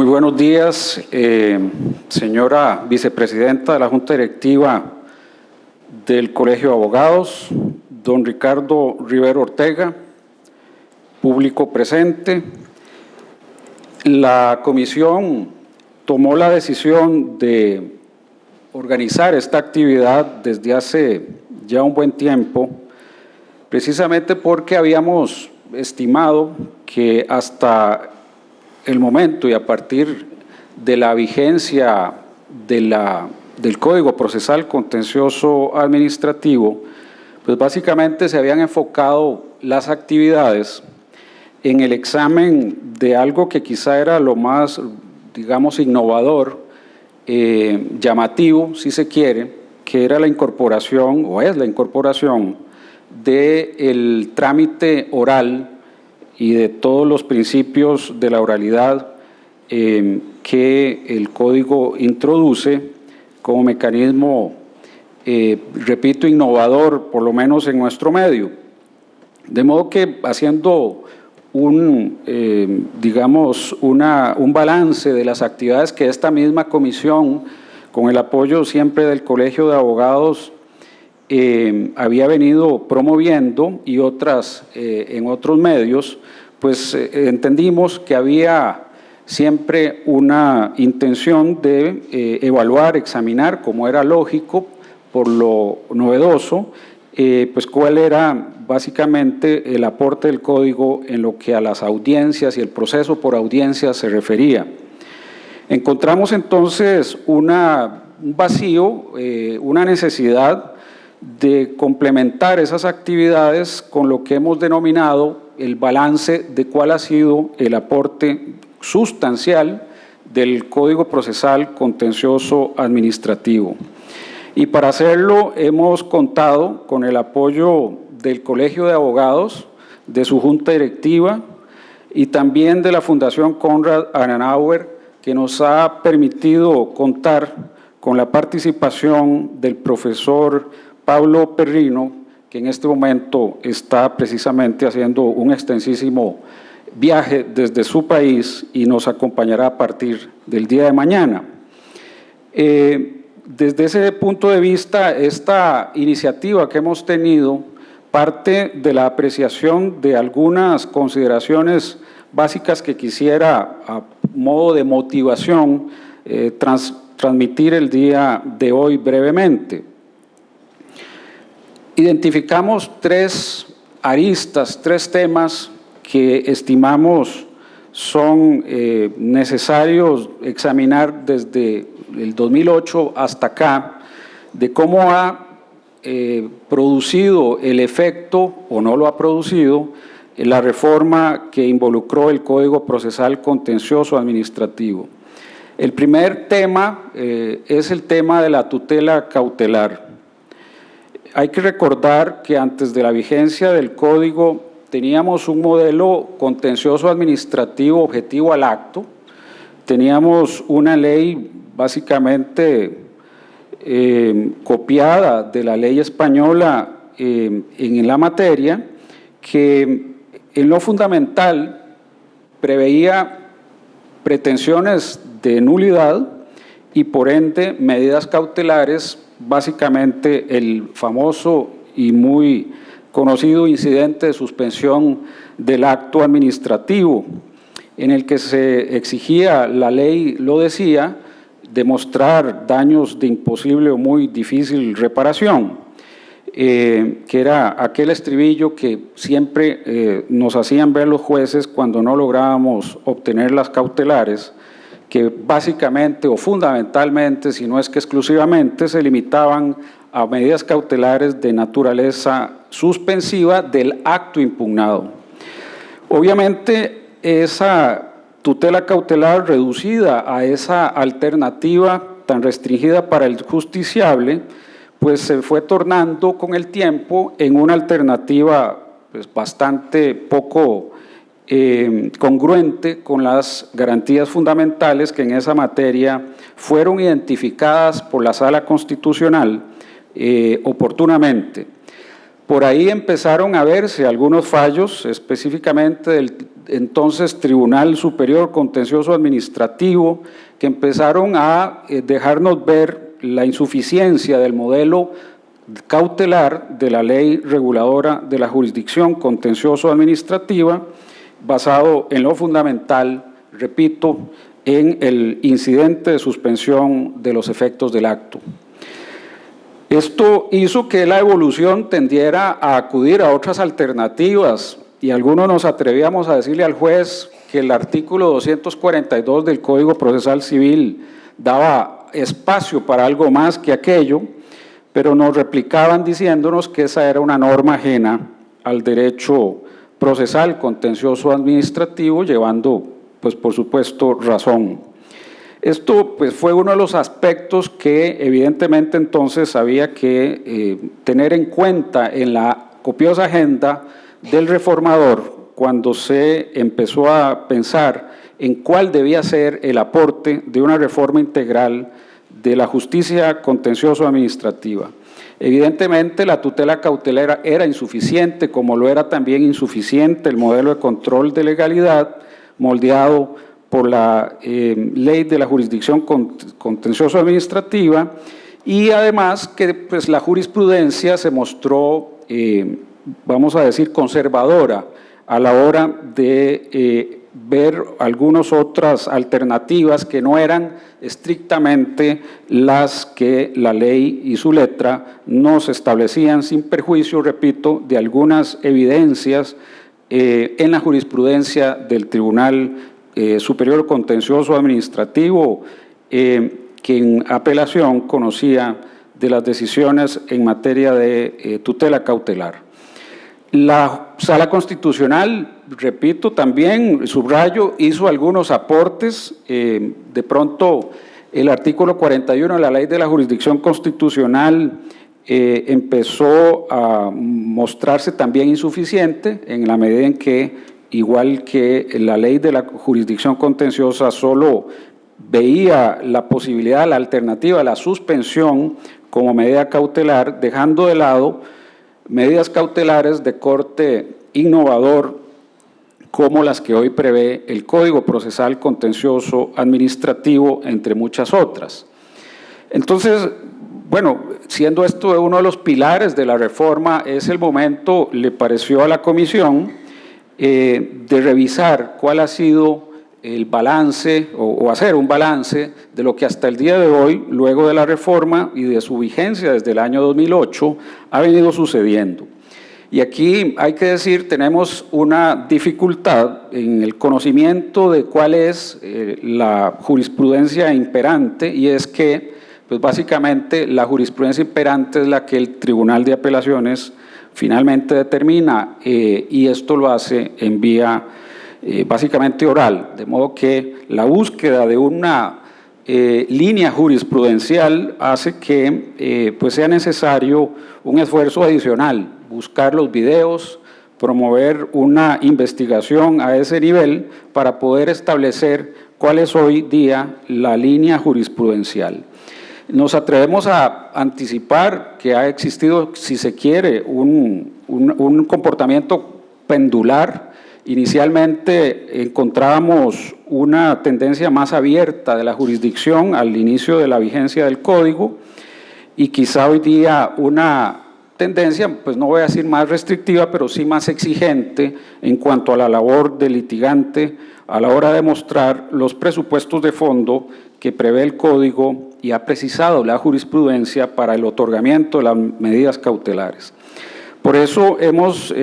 Muy buenos días, señora vicepresidenta de la Junta Directiva del Colegio de Abogados, don Ricardo Rivero Ortega, público presente. La comisión tomó la decisión de organizar esta actividad desde hace ya un buen tiempo, precisamente porque habíamos estimado que hasta el momento y a partir de la vigencia del Código Procesal Contencioso Administrativo, pues básicamente se habían enfocado las actividades en el examen de algo que quizá era lo más, digamos, innovador, llamativo, si se quiere, que era la incorporación, o es la incorporación, del trámite oral y de todos los principios de la oralidad que el Código introduce como mecanismo, repito, innovador, por lo menos en nuestro medio. De modo que haciendo un balance de las actividades que esta misma comisión, con el apoyo siempre del Colegio de Abogados, había venido promoviendo y otras en otros medios, pues entendimos que había siempre una intención de evaluar, examinar, como era lógico, por lo novedoso, pues cuál era básicamente el aporte del Código en lo que a las audiencias y el proceso por audiencias se refería. Encontramos entonces un vacío, una necesidad de complementar esas actividades con lo que hemos denominado el balance de cuál ha sido el aporte sustancial del Código Procesal Contencioso Administrativo. Y para hacerlo hemos contado con el apoyo del Colegio de Abogados, de su Junta Directiva y también de la Fundación Konrad Adenauer, que nos ha permitido contar con la participación del profesor Pablo Perrino, que en este momento está precisamente haciendo un extensísimo viaje desde su país y nos acompañará a partir del día de mañana. Desde ese punto de vista, esta iniciativa que hemos tenido parte de la apreciación de algunas consideraciones básicas que quisiera, a modo de motivación, transmitir el día de hoy brevemente. Identificamos tres aristas, tres temas que estimamos son necesarios examinar desde el 2008 hasta acá, de cómo ha producido el efecto o no lo ha producido la reforma que involucró el Código Procesal Contencioso Administrativo. El primer tema es el tema de la tutela cautelar. Hay que recordar que antes de la vigencia del Código teníamos un modelo contencioso administrativo objetivo al acto, teníamos una ley básicamente copiada de la ley española en la materia, que en lo fundamental preveía pretensiones de nulidad y por ende medidas cautelares, básicamente el famoso y muy conocido incidente de suspensión del acto administrativo, en el que se exigía, la ley lo decía, demostrar daños de imposible o muy difícil reparación, que era aquel estribillo que siempre nos hacían ver los jueces cuando no lográbamos obtener las cautelares, que básicamente o fundamentalmente, si no es que exclusivamente, se limitaban a medidas cautelares de naturaleza suspensiva del acto impugnado. Obviamente, esa tutela cautelar reducida a esa alternativa tan restringida para el justiciable, pues se fue tornando con el tiempo en una alternativa pues, bastante poco congruente con las garantías fundamentales que en esa materia fueron identificadas por la Sala Constitucional oportunamente. Por ahí empezaron a verse algunos fallos, específicamente del entonces Tribunal Superior Contencioso Administrativo, que empezaron a dejarnos ver la insuficiencia del modelo cautelar de la Ley Reguladora de la Jurisdicción Contencioso-Administrativa, basado en lo fundamental, repito, en el incidente de suspensión de los efectos del acto. Esto hizo que la evolución tendiera a acudir a otras alternativas y algunos nos atrevíamos a decirle al juez que el artículo 242 del Código Procesal Civil daba espacio para algo más que aquello, pero nos replicaban diciéndonos que esa era una norma ajena al derecho procesal contencioso administrativo, llevando, pues por supuesto, razón. Esto pues, fue uno de los aspectos que evidentemente entonces había que tener en cuenta en la copiosa agenda del reformador cuando se empezó a pensar en cuál debía ser el aporte de una reforma integral de la justicia contencioso-administrativa. Evidentemente la tutela cautelar era insuficiente, como lo era también insuficiente el modelo de control de legalidad moldeado por la ley de la jurisdicción contencioso-administrativa, y además que pues, la jurisprudencia se mostró, vamos a decir, conservadora a la hora de ver algunas otras alternativas que no eran estrictamente las que la ley y su letra nos establecían, sin perjuicio, repito, de algunas evidencias en la jurisprudencia del Tribunal Superior Contencioso Administrativo, que en apelación conocía de las decisiones en materia de tutela cautelar. La Sala Constitucional, repito, también, subrayo, hizo algunos aportes. De pronto, el artículo 41 de la Ley de la Jurisdicción Constitucional empezó a mostrarse también insuficiente en la medida en que, igual que la ley de la jurisdicción contenciosa, solo veía la posibilidad, la alternativa de la suspensión como medida cautelar, dejando de lado medidas cautelares de corte innovador como las que hoy prevé el Código Procesal Contencioso Administrativo, entre muchas otras. Entonces, bueno, siendo esto uno de los pilares de la reforma, es el momento, le pareció a la comisión, de revisar cuál ha sido el balance o hacer un balance de lo que hasta el día de hoy, luego de la reforma y de su vigencia desde el año 2008, ha venido sucediendo. Y aquí hay que decir, tenemos una dificultad en el conocimiento de cuál es la jurisprudencia imperante, y es que, pues básicamente, la jurisprudencia imperante es la que el Tribunal de Apelaciones finalmente determina, y esto lo hace en vía básicamente oral, de modo que la búsqueda de una línea jurisprudencial hace que pues sea necesario un esfuerzo adicional, buscar los videos, promover una investigación a ese nivel para poder establecer cuál es hoy día la línea jurisprudencial. Nos atrevemos a anticipar que ha existido, si se quiere, un comportamiento pendular. Inicialmente encontrábamos una tendencia más abierta de la jurisdicción al inicio de la vigencia del Código, y quizá hoy día una tendencia, pues no voy a decir más restrictiva, pero sí más exigente en cuanto a la labor del litigante a la hora de mostrar los presupuestos de fondo que prevé el Código y ha precisado la jurisprudencia para el otorgamiento de las medidas cautelares. Por eso hemos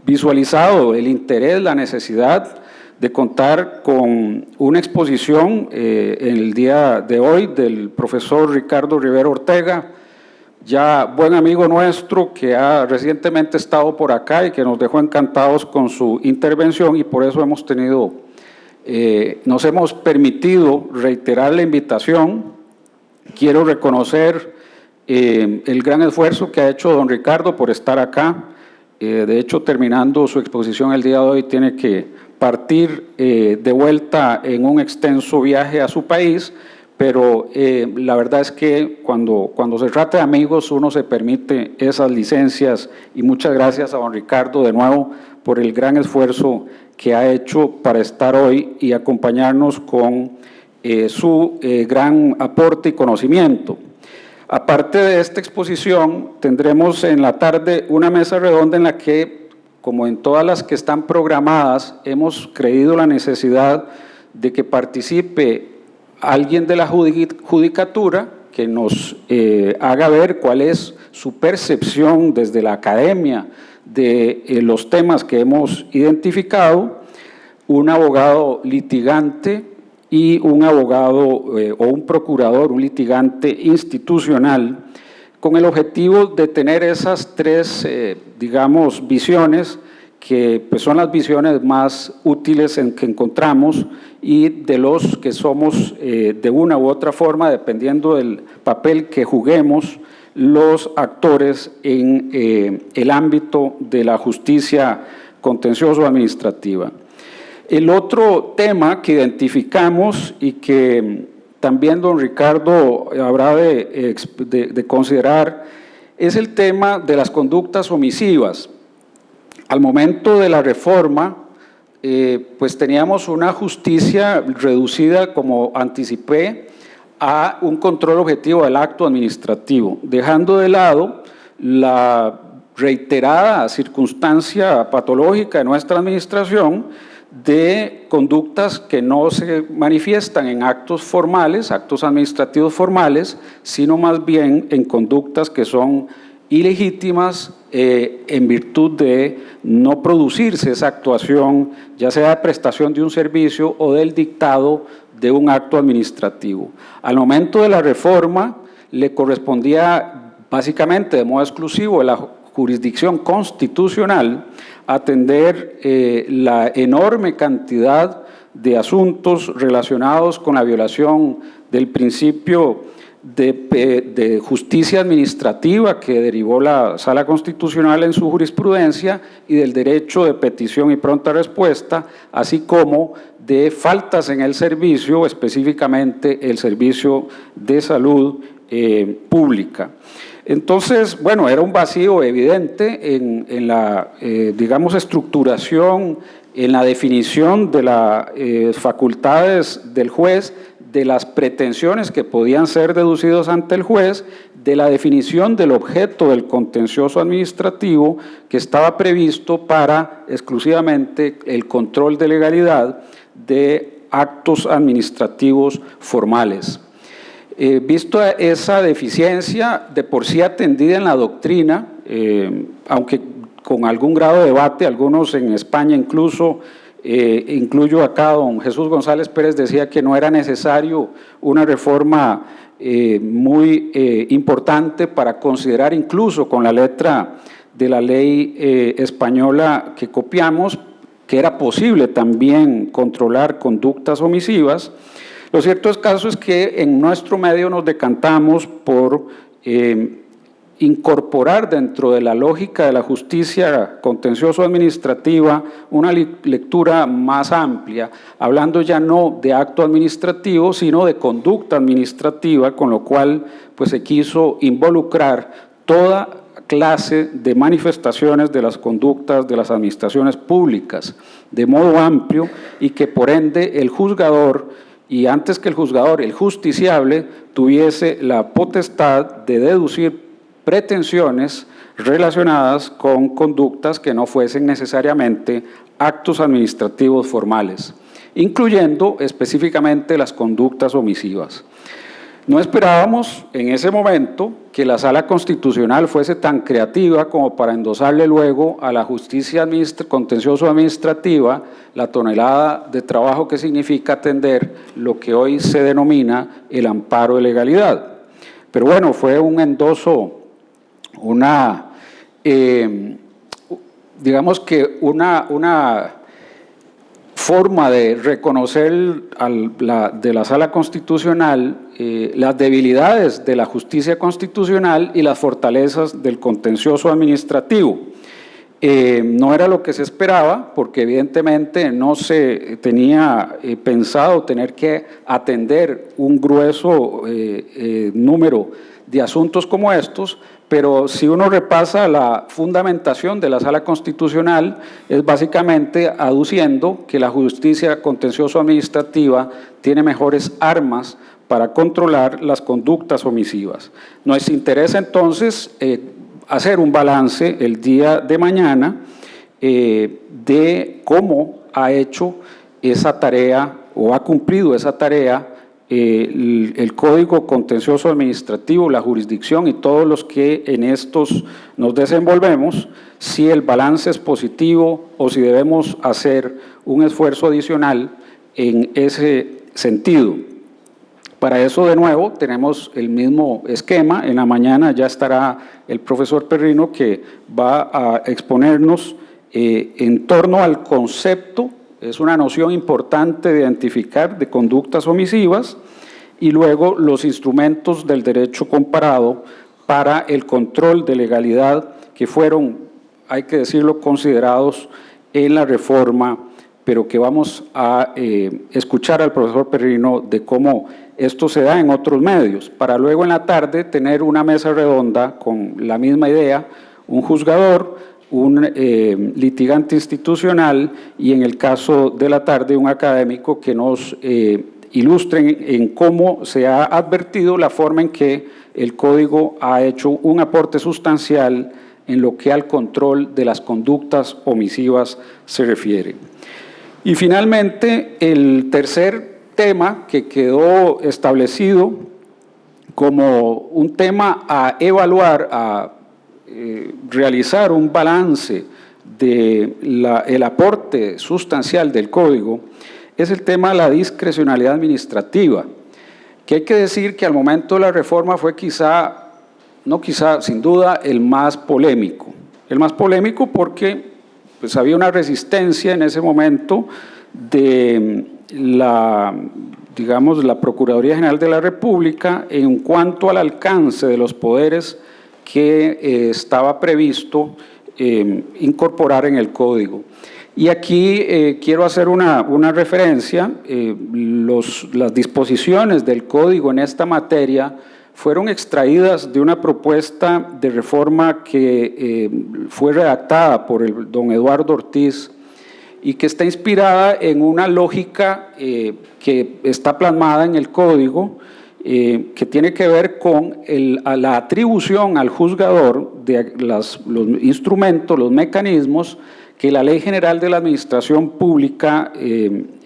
visualizado el interés, la necesidad de contar con una exposición en el día de hoy del profesor Ricardo Rivera Ortega, ya buen amigo nuestro que ha recientemente estado por acá y que nos dejó encantados con su intervención, y por eso hemos tenido, nos hemos permitido reiterar la invitación. Quiero reconocer el gran esfuerzo que ha hecho don Ricardo por estar acá. De hecho, terminando su exposición el día de hoy, tiene que partir de vuelta en un extenso viaje a su país, pero la verdad es que cuando se trata de amigos uno se permite esas licencias, y muchas gracias a don Ricardo de nuevo por el gran esfuerzo que ha hecho para estar hoy y acompañarnos con su gran aporte y conocimiento. Aparte de esta exposición, tendremos en la tarde una mesa redonda en la que, como en todas las que están programadas, hemos creído la necesidad de que participe alguien de la judicatura que nos haga ver cuál es su percepción desde la academia de los temas que hemos identificado, un abogado litigante y un abogado o un procurador, un litigante institucional, con el objetivo de tener esas tres, digamos, visiones que pues, son las visiones más útiles que encontramos y de los que somos de una u otra forma, dependiendo del papel que juguemos, los actores en el ámbito de la justicia contencioso-administrativa. El otro tema que identificamos y que también don Ricardo habrá de considerar es el tema de las conductas omisivas. Al momento de la reforma, pues teníamos una justicia reducida, como anticipé, a un control objetivo del acto administrativo, dejando de lado la reiterada circunstancia patológica de nuestra administración de conductas que no se manifiestan en actos formales, actos administrativos formales, sino más bien en conductas que son ilegítimas en virtud de no producirse esa actuación, ya sea de prestación de un servicio o del dictado de un acto administrativo. Al momento de la reforma le correspondía básicamente de modo exclusivo a la jurisdicción constitucional atender la enorme cantidad de asuntos relacionados con la violación del principio de justicia administrativa que derivó la Sala Constitucional en su jurisprudencia y del derecho de petición y pronta respuesta, así como de faltas en el servicio, específicamente el servicio de salud pública. Entonces, bueno, era un vacío evidente en la, digamos, estructuración, en la definición de las facultades del juez, de las pretensiones que podían ser deducidos ante el juez, de la definición del objeto del contencioso administrativo que estaba previsto para exclusivamente el control de legalidad de actos administrativos formales. Visto esa deficiencia de por sí atendida en la doctrina, aunque con algún grado de debate, algunos en España incluso, incluyo acá, don Jesús González Pérez decía que no era necesario una reforma muy importante para considerar incluso con la letra de la ley española que copiamos, que era posible también controlar conductas omisivas. Lo cierto es que en nuestro medio nos decantamos por incorporar dentro de la lógica de la justicia contencioso-administrativa una lectura más amplia, hablando ya no de acto administrativo, sino de conducta administrativa, con lo cual pues, se quiso involucrar toda clase de manifestaciones de las conductas de las administraciones públicas de modo amplio y que por ende el juzgador y antes que el juzgador, el justiciable, tuviese la potestad de deducir pretensiones relacionadas con conductas que no fuesen necesariamente actos administrativos formales, incluyendo específicamente las conductas omisivas. No esperábamos en ese momento que la Sala Constitucional fuese tan creativa como para endosarle luego a la justicia contencioso-administrativa la tonelada de trabajo que significa atender lo que hoy se denomina el amparo de legalidad. Pero bueno, fue un endoso, digamos que una forma de reconocer de la Sala Constitucional las debilidades de la justicia constitucional y las fortalezas del contencioso administrativo. No era lo que se esperaba, porque evidentemente no se tenía pensado tener que atender un grueso número de asuntos como estos, pero si uno repasa la fundamentación de la Sala Constitucional, es básicamente aduciendo que la justicia contencioso-administrativa tiene mejores armas para controlar las conductas omisivas. Nos interesa entonces hacer un balance el día de mañana de cómo ha hecho esa tarea o ha cumplido esa tarea el Código Contencioso Administrativo, la jurisdicción y todos los que en estos nos desenvolvemos, si el balance es positivo o si debemos hacer un esfuerzo adicional en ese sentido. Para eso, de nuevo, tenemos el mismo esquema. En la mañana ya estará el profesor Perrino, que va a exponernos en torno al concepto. Es una noción importante de identificar de conductas omisivas, y luego los instrumentos del derecho comparado para el control de legalidad que fueron, hay que decirlo, considerados en la reforma, pero que vamos a escuchar al profesor Perrino de cómo esto se da en otros medios, para luego en la tarde tener una mesa redonda con la misma idea, un juzgador, un litigante institucional y en el caso de la tarde un académico que nos ilustren en cómo se ha advertido la forma en que el Código ha hecho un aporte sustancial en lo que al control de las conductas omisivas se refiere. Y finalmente, el tercer tema que quedó establecido como un tema a evaluar, a realizar un balance del aporte sustancial del Código, es el tema de la discrecionalidad administrativa, que hay que decir que al momento de la reforma fue sin duda, el más polémico. El más polémico porque pues, había una resistencia en ese momento de la Procuraduría General de la República en cuanto al alcance de los poderes que estaba previsto incorporar en el Código. Y aquí quiero hacer una referencia. Las disposiciones del Código en esta materia fueron extraídas de una propuesta de reforma que fue redactada por el don Eduardo Ortiz y que está inspirada en una lógica que está plasmada en el Código, que tiene que ver con la atribución al juzgador de los instrumentos, los mecanismos que la Ley General de la Administración Pública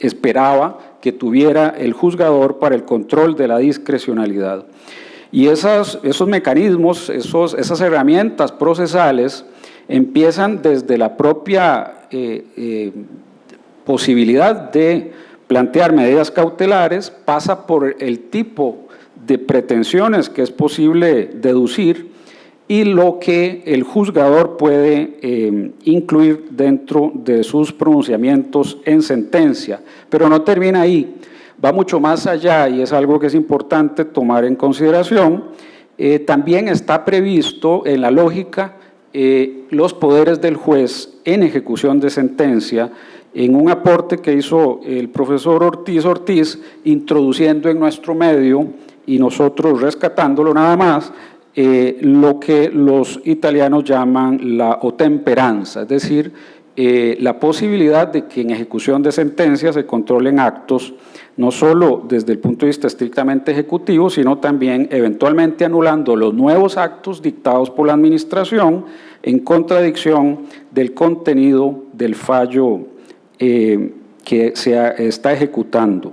esperaba que tuviera el juzgador para el control de la discrecionalidad. Y esos mecanismos, esas herramientas procesales empiezan desde la propia posibilidad de plantear medidas cautelares, pasa por el tipo de pretensiones que es posible deducir y lo que el juzgador puede incluir dentro de sus pronunciamientos en sentencia. Pero no termina ahí, va mucho más allá y es algo que es importante tomar en consideración. También está previsto en la lógica los poderes del juez en ejecución de sentencia, en un aporte que hizo el profesor Ortiz, introduciendo en nuestro medio y nosotros rescatándolo nada más, lo que los italianos llaman la otemperanza, es decir, la posibilidad de que en ejecución de sentencias se controlen actos, no solo desde el punto de vista estrictamente ejecutivo, sino también eventualmente anulando los nuevos actos dictados por la administración en contradicción del contenido del fallo que se está ejecutando.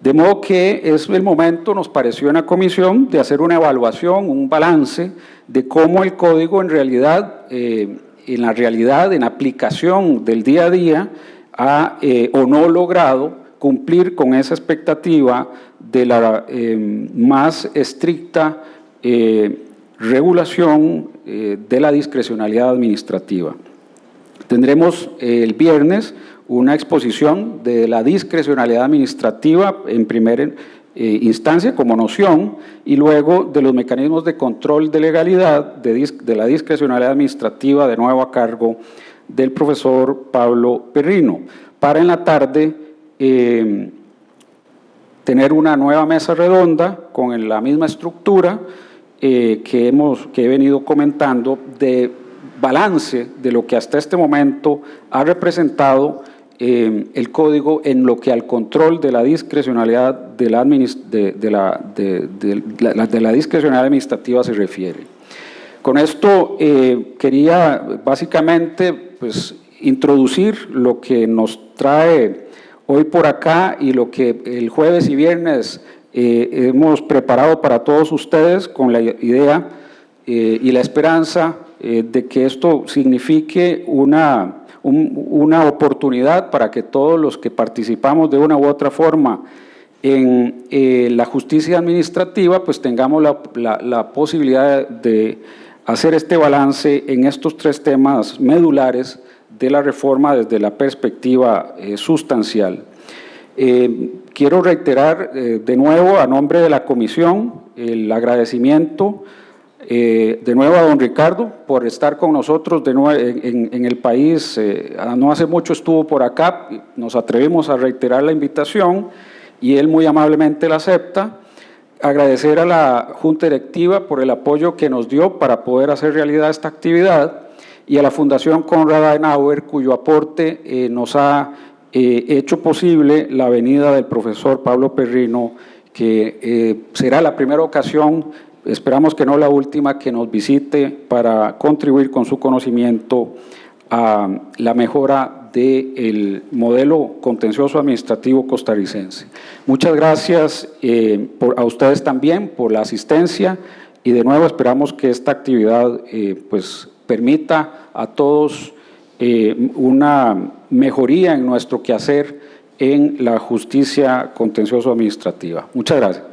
De modo que es el momento, nos pareció en la comisión, de hacer una evaluación, un balance de cómo el Código en realidad, en aplicación del día a día, ha o no logrado cumplir con esa expectativa de la más estricta regulación de la discrecionalidad administrativa. Tendremos el viernes una exposición de la discrecionalidad administrativa en primer instancia como noción, y luego de los mecanismos de control de legalidad de la discrecionalidad administrativa, de nuevo a cargo del profesor Pablo Perrino, para en la tarde tener una nueva mesa redonda con la misma estructura que he venido comentando, de balance de lo que hasta este momento ha representado el Código en lo que al control de la discrecionalidad de la discrecionalidad administrativa se refiere. Con esto quería básicamente pues, introducir lo que nos trae hoy por acá y lo que el jueves y viernes hemos preparado para todos ustedes, con la idea y la esperanza de que esto signifique una oportunidad para que todos los que participamos de una u otra forma en la justicia administrativa, pues tengamos la posibilidad de hacer este balance en estos tres temas medulares de la reforma desde la perspectiva sustancial. Quiero reiterar de nuevo a nombre de la comisión el agradecimiento de nuevo a don Ricardo por estar con nosotros de nuevo en el país. No hace mucho estuvo por acá, nos atrevimos a reiterar la invitación y él muy amablemente la acepta. Agradecer a la Junta Directiva por el apoyo que nos dio para poder hacer realidad esta actividad, y a la Fundación Konrad Adenauer, cuyo aporte nos ha hecho posible la venida del profesor Pablo Perrino, que será la primera ocasión, esperamos que no la última, que nos visite para contribuir con su conocimiento a la mejora del modelo contencioso administrativo costarricense. Muchas gracias a ustedes también por la asistencia, y de nuevo esperamos que esta actividad pues permita a todos una mejoría en nuestro quehacer en la justicia contencioso administrativa. Muchas gracias.